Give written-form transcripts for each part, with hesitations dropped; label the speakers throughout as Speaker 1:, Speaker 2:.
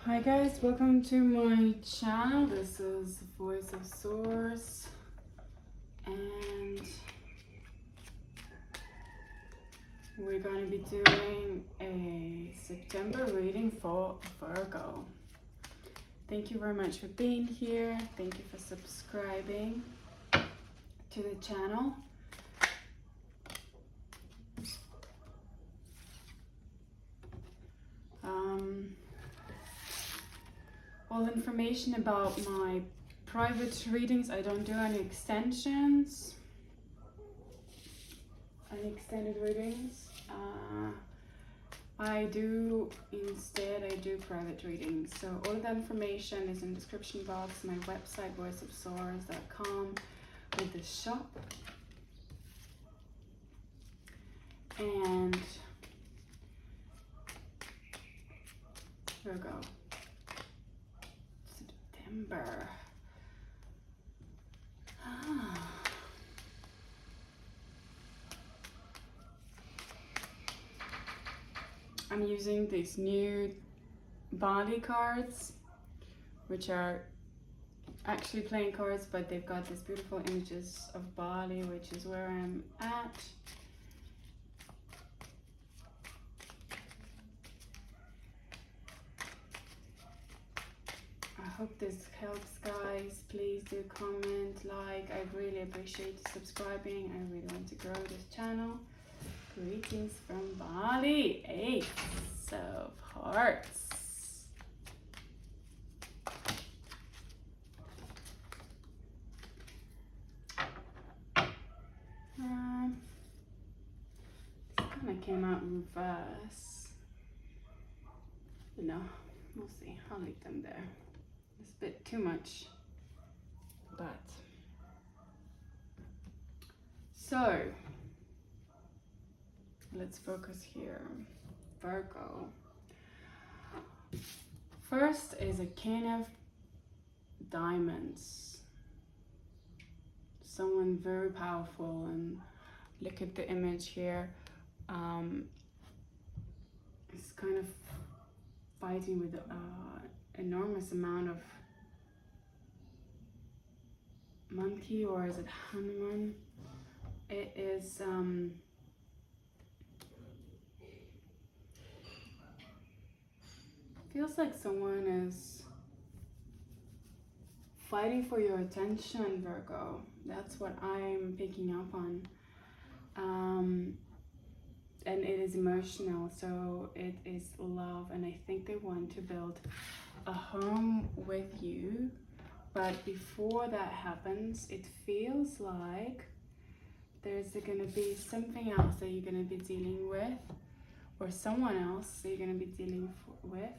Speaker 1: Hi guys, welcome to my channel. This is Voice of Source and we're going to be doing a September reading for Virgo. Thank you very much for being here. Thank you for subscribing to the channel. All information about my private readings. I don't do any extensions, any extended readings. I do private readings. So all of that information is in the description box, my website voiceofsource.com with the shop. And Virgo. September. I'm using these new Bali cards, which are actually playing cards, but they've got these beautiful images of Bali, which is where I'm at. I hope this helps, guys. Please do comment, like. I really appreciate you subscribing. I really want to grow this channel. Greetings from Bali. Ace of Hearts. This kind of came out in reverse. But no, we'll see. I'll leave them there. It's a bit too much, but so let's focus here. Virgo. First is a King of Diamonds. Someone very powerful, and look at the image here. It's kind of fighting with enormous amount of monkey, or is it Hanuman? It is feels like someone is fighting for your attention, Virgo. That's what I'm picking up on. And it is emotional, so it is love, and I think they want to build a home with you. But before that happens, it feels like there's going to be something else that you're going to be dealing with, or someone else that you're going to be dealing with,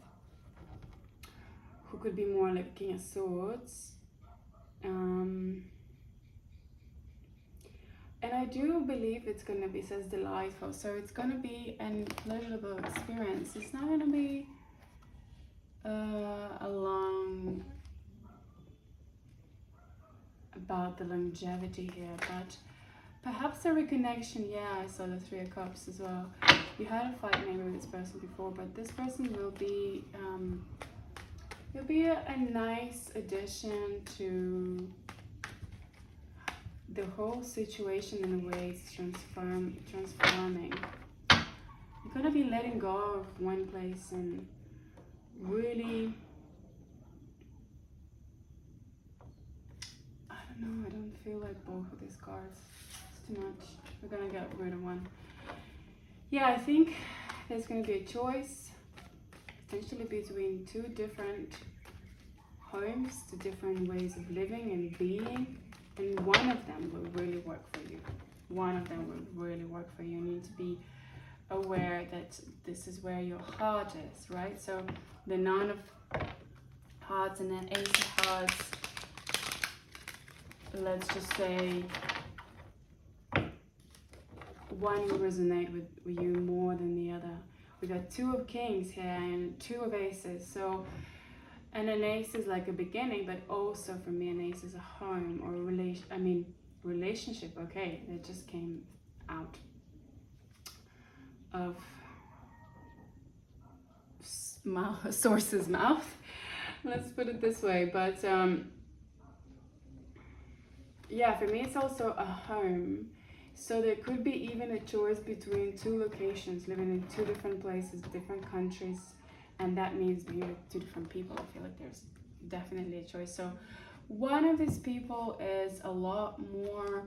Speaker 1: who could be more like King of Swords. And I do believe it's going to be, says delightful, so it's going to be a pleasurable experience. It's not going to be a long about the longevity here, but perhaps a reconnection. Yeah, I saw the Three of Cups as well. You had a fight maybe with this person before, but this person will be it'll be a nice addition to the whole situation. In a way, it's transforming. You're gonna be letting go of one place and really, I don't know, I don't feel like both of these cards. It's too much. We're gonna get rid of one. Yeah, I think there's gonna be a choice, potentially between two different homes, two different ways of living and being, and one of them will really work for you. One of them will really work for you. You need to be aware that this is where your heart is, right? So the Nine of Hearts and then Ace of Hearts, let's just say one will resonate with you more than the other. We got Two of Kings here and Two of Aces. So, and an ace is like a beginning, but also for me, an ace is a home or a relationship. Okay, it just came out of mouth, source's mouth. Let's put it this way. But yeah, for me it's also a home. So there could be even a choice between two locations, living in two different places, different countries, and that means being with two different people. I feel like there's definitely a choice. So one of these people is a lot more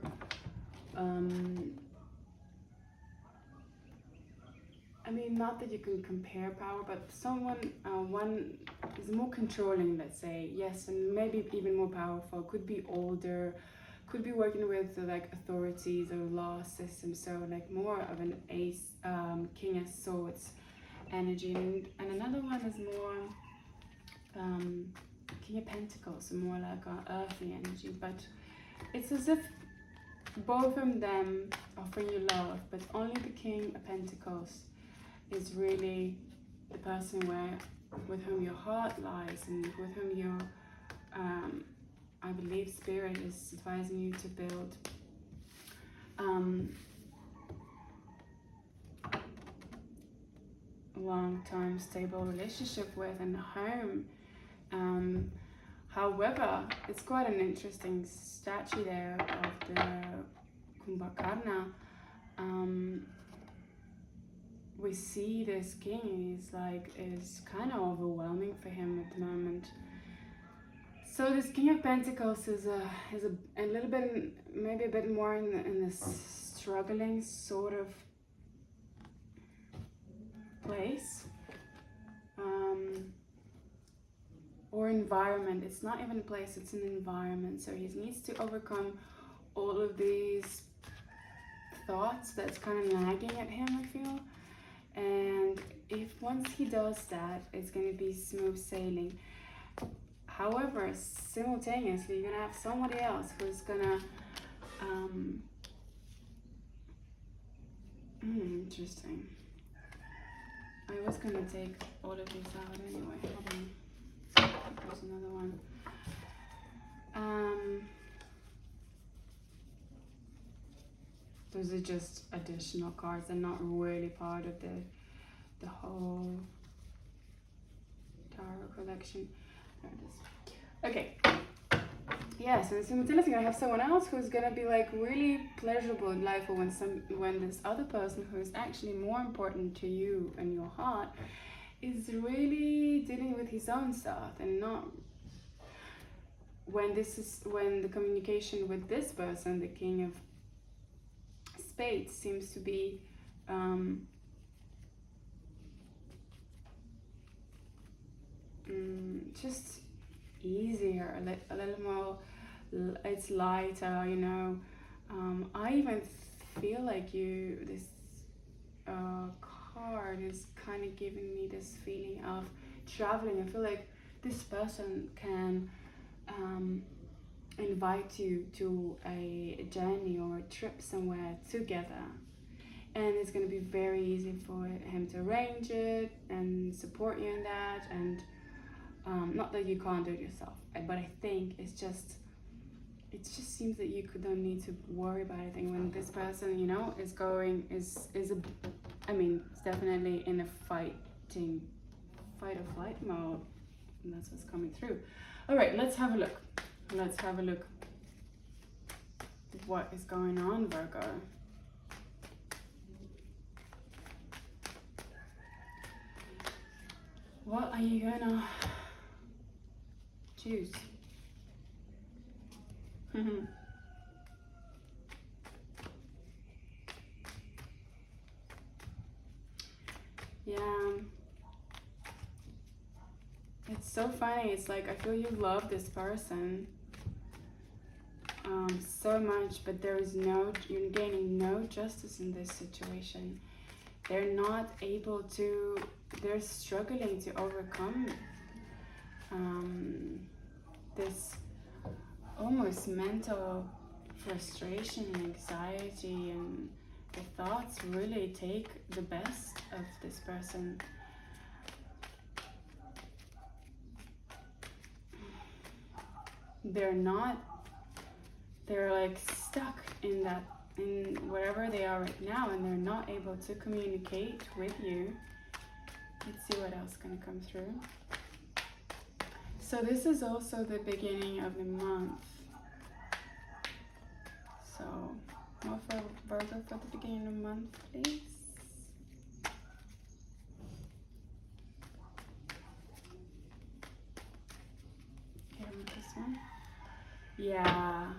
Speaker 1: I mean, not that you can compare power, but someone, one is more controlling, let's say, yes, and maybe even more powerful, could be older, could be working with like authorities or law systems, so like more of an ace, king of swords energy, and another one is more king of pentacles, so more like an earthly energy, but it's as if both of them offering you love, but only the king of pentacles is really the person with whom your heart lies, and with whom your I believe spirit is advising you to build a long-term stable relationship with and home. However, it's quite an interesting statue there of the Kumbhakarna. We see this king is kind of overwhelming for him at the moment. So this King of Pentacles is a little bit, maybe a bit more in this struggling sort of place, or environment. It's not even a place, it's an environment. So he needs to overcome all of these thoughts that's kind of nagging at him, I feel. And if once he does that, it's going to be smooth sailing. However, simultaneously, you're going to have somebody else who's going to interesting. I was going to take all of these out anyway. Hold on. There's another one. Those are just additional cards. They're not really part of the whole tarot collection. There it is. Okay. Yeah, so simultaneously you're gonna have someone else who's gonna be like really pleasurable in life, or when this other person who is actually more important to you and your heart is really dealing with his own stuff, and not when the communication with this person, the King of Spades, seems to be just easier, a little more, it's lighter, you know. I even feel like this card is kind of giving me this feeling of traveling. I feel like this person can invite you to a journey or a trip somewhere together, and it's going to be very easy for him to arrange it and support you in that. And not that you can't do it yourself, but I think it just seems that you don't need to worry about anything when this person, you know, it's definitely in a fight or flight mode, and that's what's coming through. All right, let's have a look. What is going on, Virgo? What are you gonna choose? Yeah, it's so funny. It's like I feel you love this person so much, but you're gaining no justice in this situation. They're not able to, they're struggling to overcome this almost mental frustration and anxiety, and the thoughts really take the best of this person. They're like stuck in wherever they are right now, and they're not able to communicate with you. Let's see what else is going to come through. So this is also the beginning of the month. So more for Virgo for the beginning of the month, please. Here with this one. Yeah,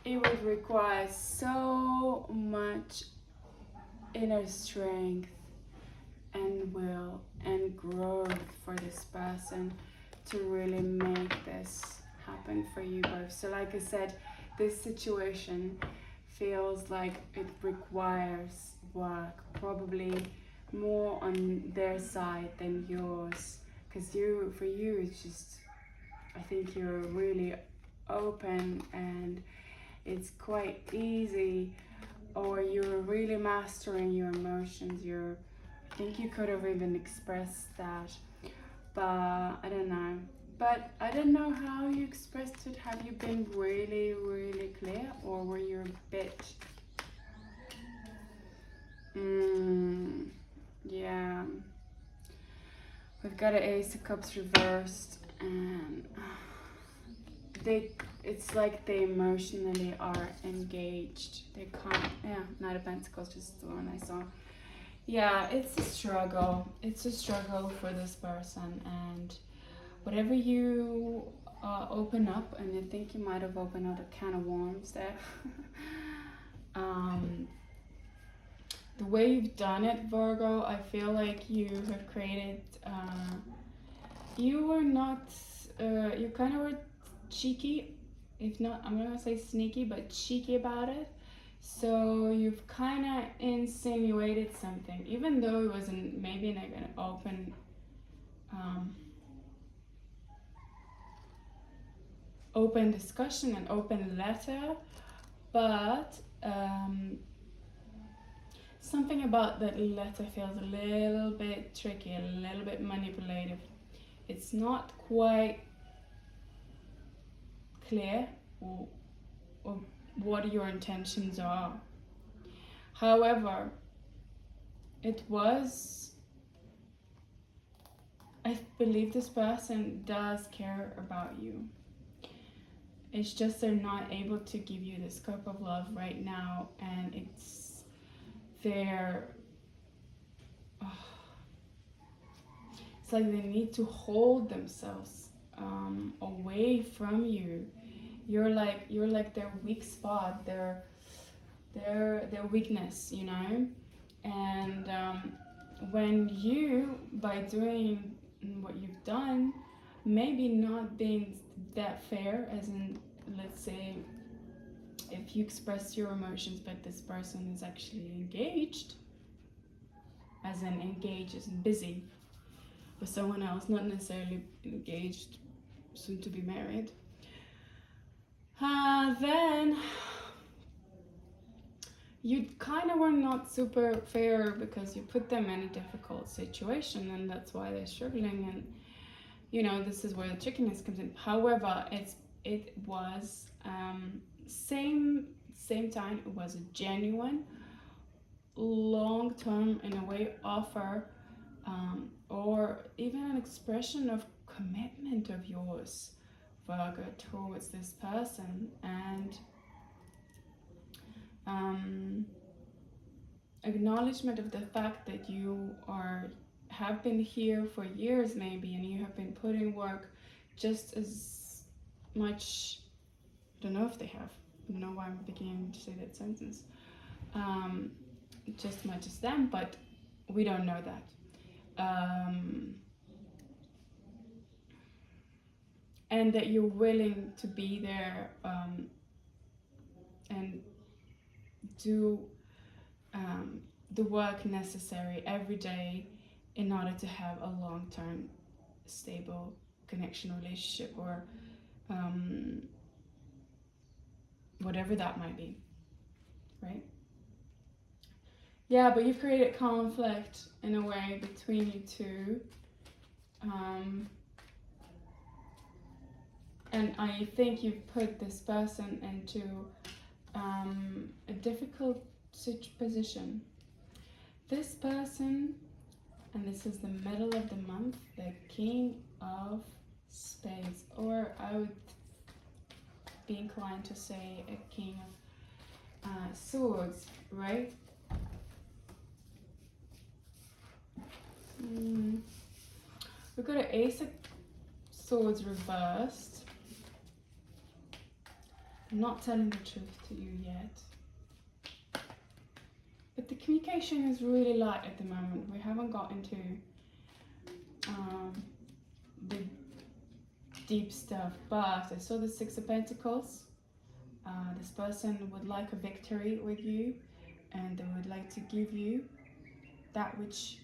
Speaker 1: it would require so much inner strength and will and growth for this person to really make this happen for you both. So like I said, this situation feels like it requires work, probably more on their side than yours, because for you it's just, I think you're really open and it's quite easy, or you're really mastering your emotions. I think you could have even expressed that, but I don't know. But I don't know how you expressed it. Have you been really, really clear, or were you a bit? Yeah. We've got an Ace of Cups reversed, and it's like they emotionally are engaged. They can't. Yeah, Knight of Pentacles, just the one I saw. Yeah, it's a struggle. It's a struggle for this person, and whatever you open up, and I think you might have opened up a can of worms there. The way you've done it, Virgo, I feel like you have created. You were not. You kind of were cheeky, if not, I'm not gonna say sneaky, but cheeky about it. So you've kind of insinuated something, even though it wasn't maybe not an open discussion and open letter, but something about that letter feels a little bit tricky, a little bit manipulative. It's not quite clear or what your intentions are. However, I believe this person does care about you. It's just they're not able to give you this cup of love right now, and it's like they need to hold themselves away from you. You're like their weak spot, their weakness, you know. And when you, by doing what you've done, maybe not being that fair, as in, let's say, if you express your emotions but this person is actually engaged, as in engaged as in busy with someone else, not necessarily engaged, soon to be married, then you kind of were not super fair because you put them in a difficult situation, and that's why they're struggling. And you know, this is where the trickiness comes in. However, it was same time, it was a genuine, long-term, in a way, offer, or even an expression of commitment of yours, Virgo, towards this person. And acknowledgement of the fact that you have been here for years maybe, and you have been putting work just as much. I don't know if they have. I don't know why I'm beginning to say that sentence. Just as much as them, but we don't know that. And that you're willing to be there and do the work necessary every day in order to have a long-term, stable connection, relationship, or whatever that might be, right? Yeah, but you've created conflict in a way between you two. And I think you've put this person into a difficult position. This person And this is the middle of the month, the King of Spades, or I would be inclined to say a King of Swords, right? We've got an Ace of Swords reversed. I'm not telling the truth to you yet. But the communication is really light at the moment. We haven't got into the deep stuff. But I saw the Six of Pentacles. This person would like a victory with you, and they would like to give you that which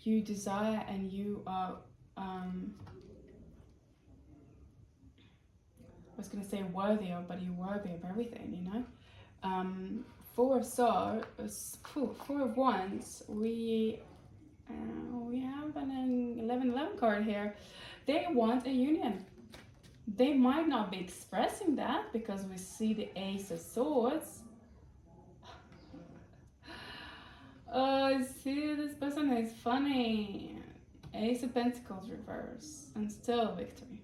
Speaker 1: you desire, and you are I was going to say worthy of, but you're worthy of everything, you know. Four of Swords, Four of Wands, we have an 11 card here. They want a union. They might not be expressing that because we see the Ace of Swords. Oh, see, this person is funny. Ace of Pentacles reverse, and still victory.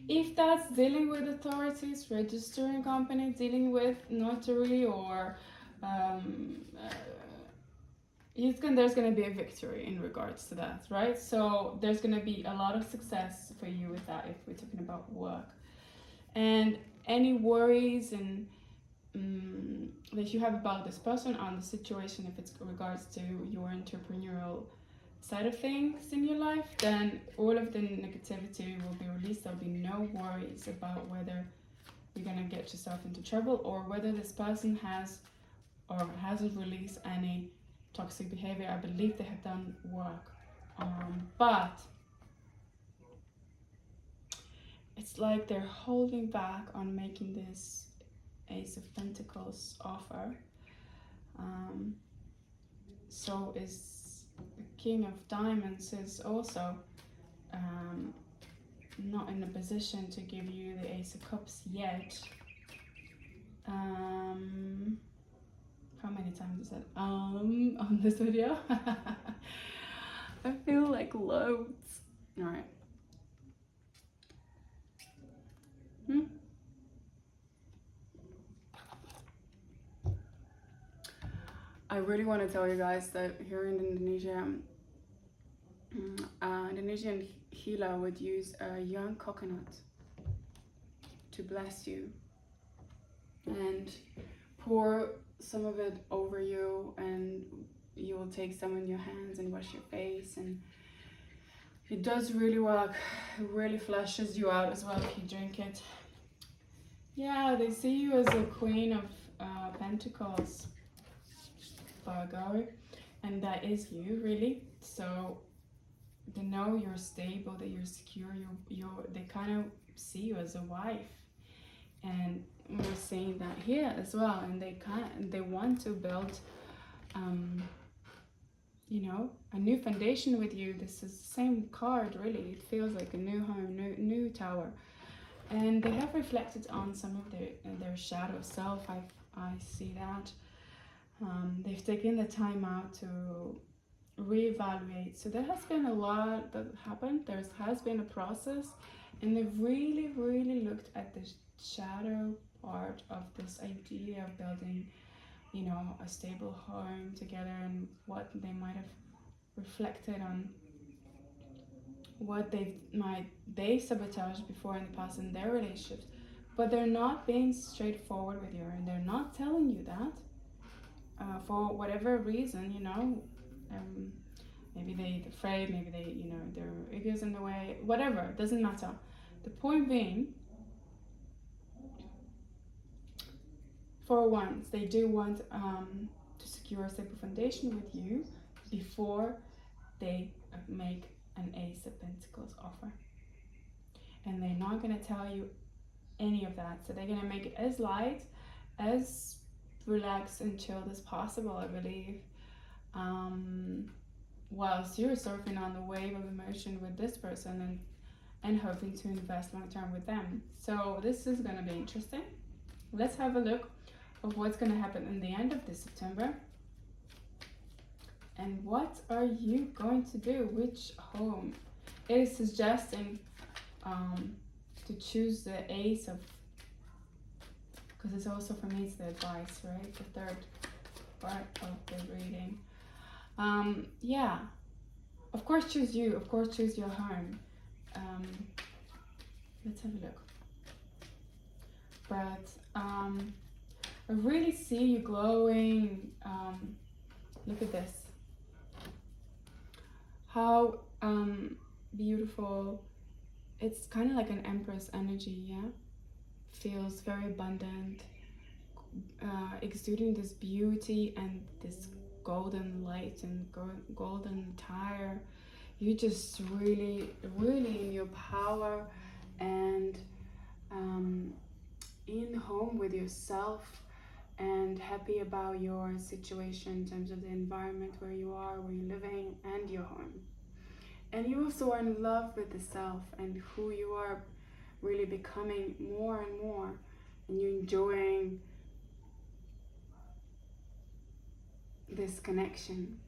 Speaker 1: If that's dealing with authorities, registering company, dealing with notary, or there's going to be a victory in regards to that, right? So there's going to be a lot of success for you with that if we're talking about work. And any worries and that you have about this person on the situation, if it's regards to your entrepreneurial side of things in your life, then all of the negativity will be released. There'll be no worries about whether you're going to get yourself into trouble, or whether this person has or hasn't released any toxic behavior. I believe they have done work, but it's like they're holding back on making this Ace of Pentacles offer. So is the King of Diamonds is also not in a position to give you the Ace of Cups yet. How many times is that on this video? I feel like loads. All right. I really want to tell you guys that here in Indonesia, Indonesian healer would use a young coconut to bless you and pour some of it over you, and you will take some in your hands and wash your face, and it does really work. It really flushes you out as well if you drink it. Yeah, they see you as a Queen of Pentacles, Virgo, and that is you, really. So they know you're stable, that you're secure, they kind of see you as a wife, and we're seeing that here as well. And they want to build you know, a new foundation with you. This is the same card, really. It feels like a new home, new tower. And they have reflected on some of their shadow self. I see that. They've taken the time out to reevaluate. So there has been a lot that happened. There has been a process, and they've really, really looked at the shadow part of this idea of building, you know, a stable home together, and what they might have reflected on, what they sabotaged before in the past in their relationships. But they're not being straightforward with you, and they're not telling you that for whatever reason, you know. Maybe they're afraid, maybe they, you know, their ego's in the way, whatever, it doesn't matter. The point being, for once, they do want to secure a stable foundation with you before they make an Ace of Pentacles offer. And they're not going to tell you any of that. So they're going to make it as light, as relaxed and chilled as possible, I believe. Whilst you're surfing on the wave of emotion with this person and hoping to invest long term with them. So this is going to be interesting. Let's have a look of what's going to happen in the end of this September. And what are you going to do? Which home? It is suggesting to choose the Ace of, because it's also for me, it's the advice, right? The third part of the reading. Yeah, of course choose you, of course choose your home. Let's have a look. But I really see you glowing. Look at this. How beautiful. It's kind of like an Empress energy, yeah? Feels very abundant, exuding this beauty and this golden light and golden attire. You're just really, really in your power and in home with yourself and happy about your situation in terms of the environment where you are, where you're living, and your home. And you also are in love with the self and who you are really becoming more and more, and you're enjoying this connection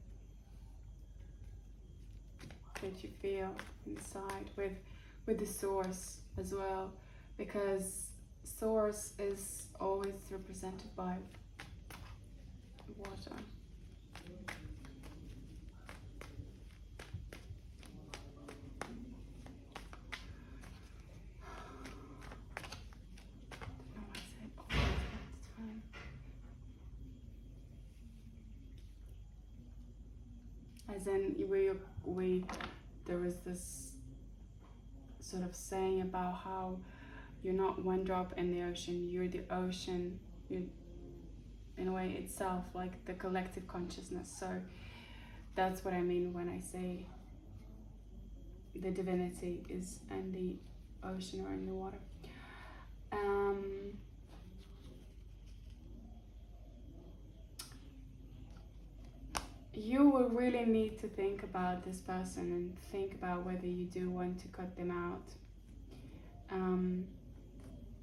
Speaker 1: that you feel inside with the source as well, because source is always represented by water. As in, there was this sort of saying about how you're not one drop in the ocean, you're the ocean, you're in a way itself, like the collective consciousness. So that's what I mean when I say the divinity is in the ocean or in the water. You will really need to think about this person and think about whether you do want to cut them out.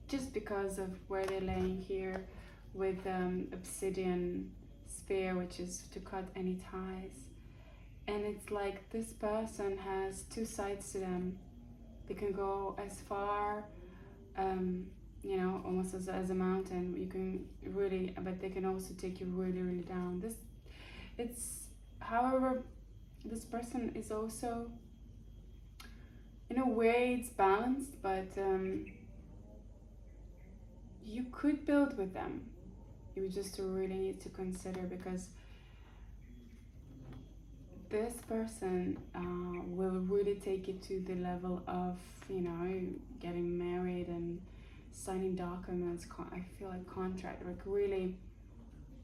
Speaker 1: Just because of where they're laying here with obsidian sphere, which is to cut any ties. And it's like this person has two sides to them. They can go as far, you know, almost as a mountain. You can really, but they can also take you really, really down. However, this person is also, in a way, it's balanced, but you could build with them. You just really need to consider, because this person will really take it to the level of, you know, getting married and signing documents. I feel like contract, like really,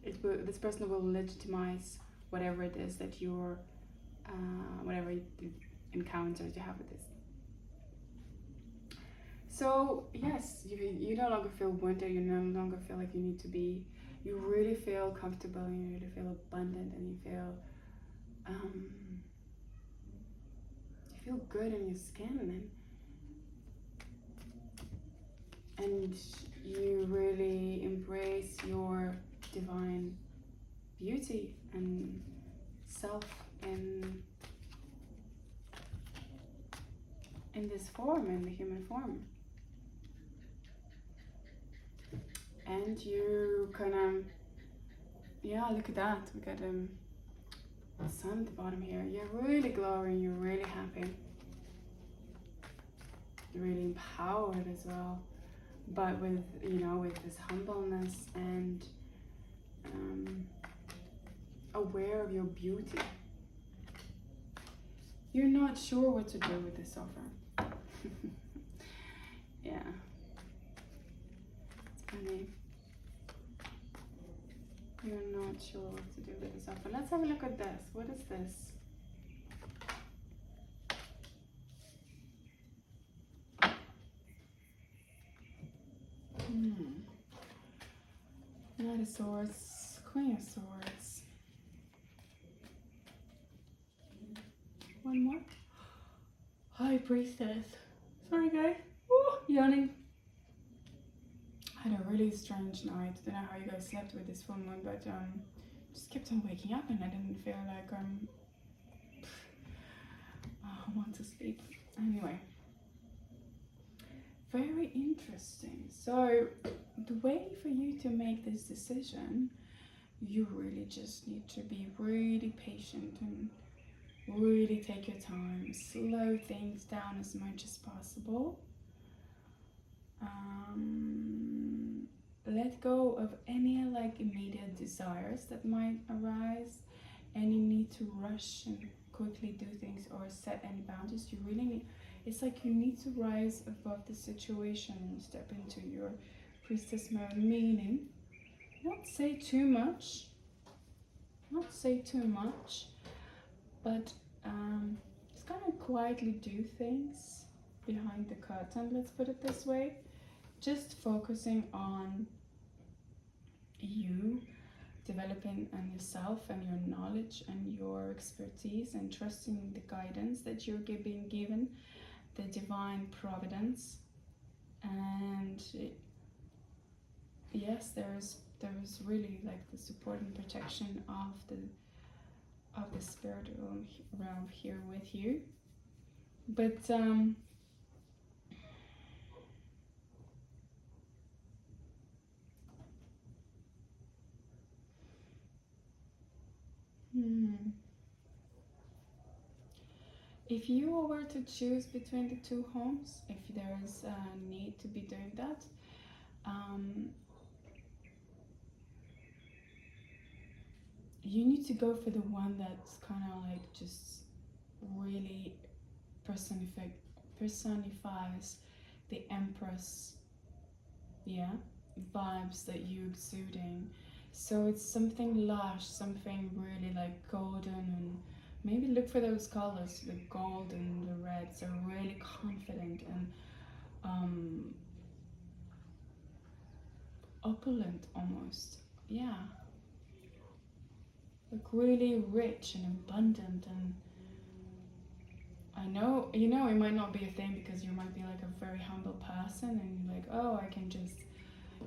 Speaker 1: this person will legitimize whatever it is that you're, whatever encounters you have with this. So yes, you no longer feel wounded, you no longer feel like you need to be, you really feel comfortable, and you really feel abundant, and you feel good in your skin, and you really embrace your divine beauty and self in this form, in the human form. And you kind of, yeah, look at that, we got the sun at the bottom here. You're really glowing, you're really happy, you're really empowered as well, but with, you know, with this humbleness and aware of your beauty. You're not sure what to do with this offer. Yeah, it's funny. You're not sure what to do with this offer. Let's have a look at this. What is this? Knight of Swords, Queen of Swords. One more. High Priestess. Sorry guys. Ooh, yawning. had a really strange night. I don't know how you guys slept with this full moon, but just kept on waking up and I didn't feel like I want to sleep. Anyway, very interesting. So the way for you to make this decision, you really just need to be really patient and really take your time, slow things down as much as possible. Let go of any like immediate desires that might arise, any need to rush and quickly do things or set any boundaries. You really need, it's like you need to rise above the situation and step into your priestess mode, meaning not say too much, but just kind of quietly do things behind the curtain, let's put it this way. Just focusing on you, developing on yourself and your knowledge and your expertise, and trusting the guidance that you're being given, the divine providence. And yes, there is really like the support and protection of the spirit realm here with you. But if you were to choose between the two homes, if there is a need to be doing that, you need to go for the one that's kind of like just really personifies the Empress, yeah, vibes that you're exuding. So it's something lush, something really like golden, and maybe look for those colors, the gold and the red. So really confident and opulent almost, yeah. Like really rich and abundant. And I know, you know, it might not be a thing because you might be like a very humble person and you're like, oh, I can just,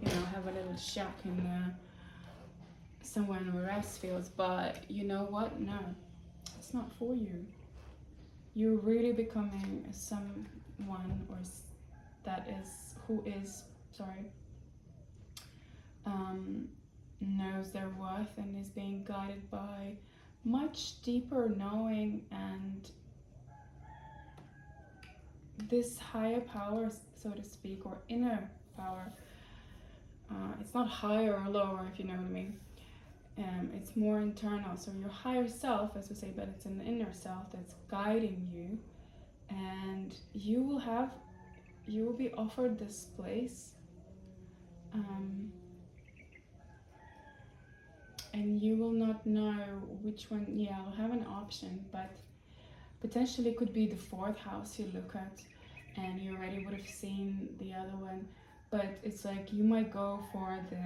Speaker 1: you know, have a little shack in somewhere in the rice fields. But you know what? No, it's not for you. You're really becoming someone or that is who is knows their worth and is being guided by much deeper knowing and this higher power, so to speak, or inner power. It's not higher or lower, if you know what I mean. It's more internal. So your higher self, as we say, but it's an inner self that's guiding you, and you will be offered this place, and you will not know which one. Yeah, you'll have an option, but potentially it could be the fourth house you look at, and you already would have seen the other one. But it's like you might go for the,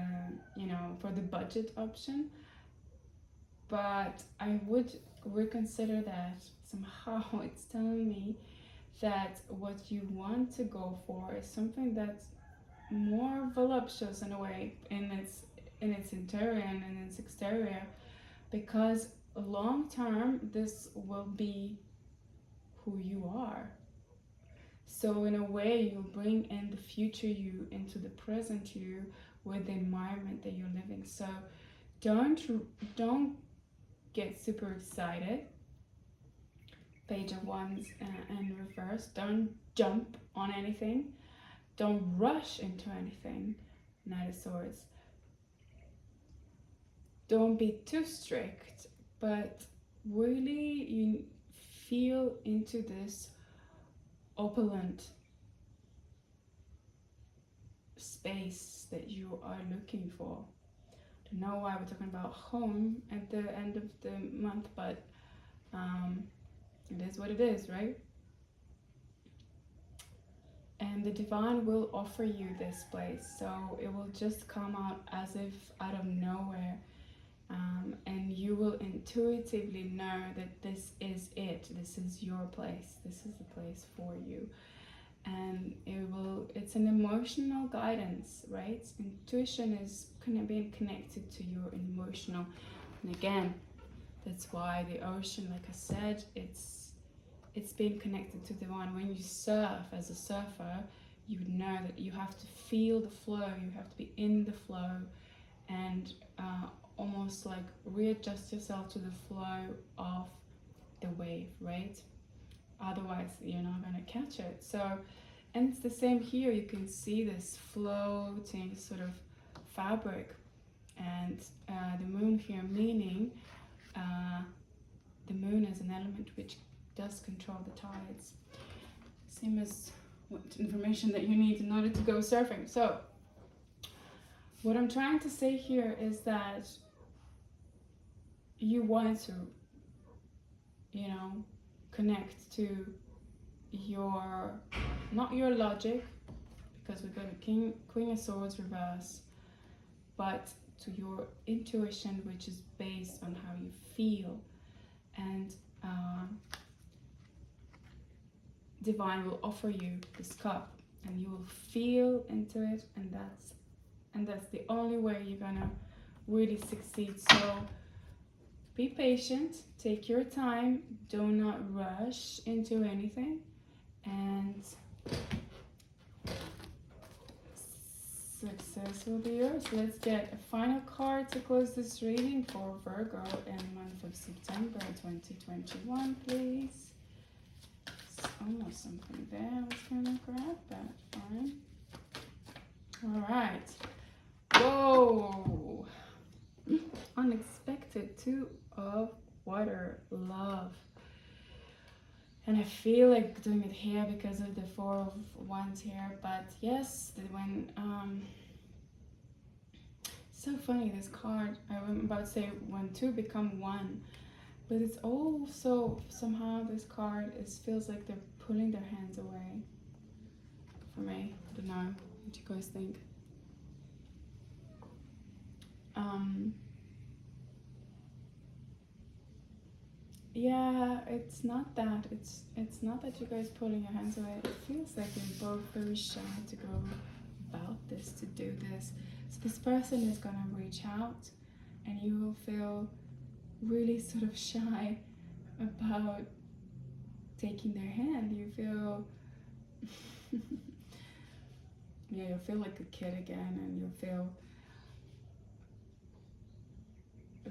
Speaker 1: you know, for the budget option. But I would reconsider that. Somehow it's telling me that what you want to go for is something that's more voluptuous in a way in its interior and in its exterior, because long term this will be who you are. So in a way, you bring in the future you into the present you with the environment that you're living. So don't get super excited. Page of Wands in reverse. Don't jump on anything. Don't rush into anything. Knight of Swords. Don't be too strict, but really you feel into this opulent space that you are looking for. Don't know why we're talking about home at the end of the month, but it is what it is, right? And the divine will offer you this place, so it will just come out as if out of nowhere, and you will intuitively know that this is it. This is your place. This is the place for you. and it's an emotional guidance, right? Intuition is kind of being connected to your emotional. And again, that's why the ocean, like I said, it's being connected to the one. When you surf as a surfer, you know that you have to feel the flow, you have to be in the flow, and almost like readjust yourself to the flow of the wave, right? Otherwise you're not going to catch it. So, and it's the same here. You can see this floating sort of fabric, and the moon here, meaning the moon is an element which does control the tides, same as what information that you need in order to go surfing. So what I'm trying to say here is that you want to, you know, connect to your, not your logic, because we've got a Queen of Swords reverse, but to your intuition, which is based on how you feel. And divine will offer you this cup, and you will feel into it, and that's the only way you're gonna really succeed. So be patient, take your time, do not rush into anything, and success will be yours. Let's get a final card to close this reading for Virgo in the month of September 2021, please. It's almost something there. I was gonna grab that. Fine. All right. Whoa. Unexpected. Two of water. Love. And I feel like doing it here because of the Four of Wands here. But yes, when so funny, this card, I'm about to say when two become one, but it's also somehow this card feels like they're pulling their hands away. For me, I don't know what you guys think. Yeah, it's not that. It's not that you guys pulling your hands away. It feels like you're both very shy to go about this, to do this. So this person is gonna reach out, and you will feel really sort of shy about taking their hand. You feel yeah, you'll feel like a kid again, and you'll feel,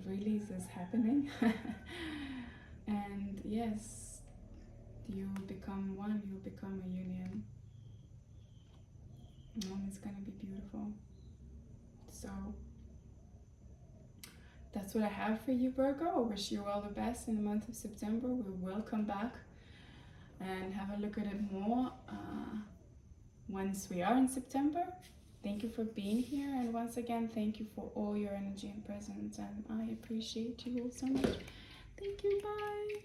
Speaker 1: really, is this happening? And yes, you become one, you become a union, and it's gonna be beautiful. So that's what I have for you, Virgo. I wish you all the best in the month of September. We will come back and have a look at it more once we are in September. Thank you for being here, and once again, thank you for all your energy and presence, and I appreciate you all so much. Thank you, bye.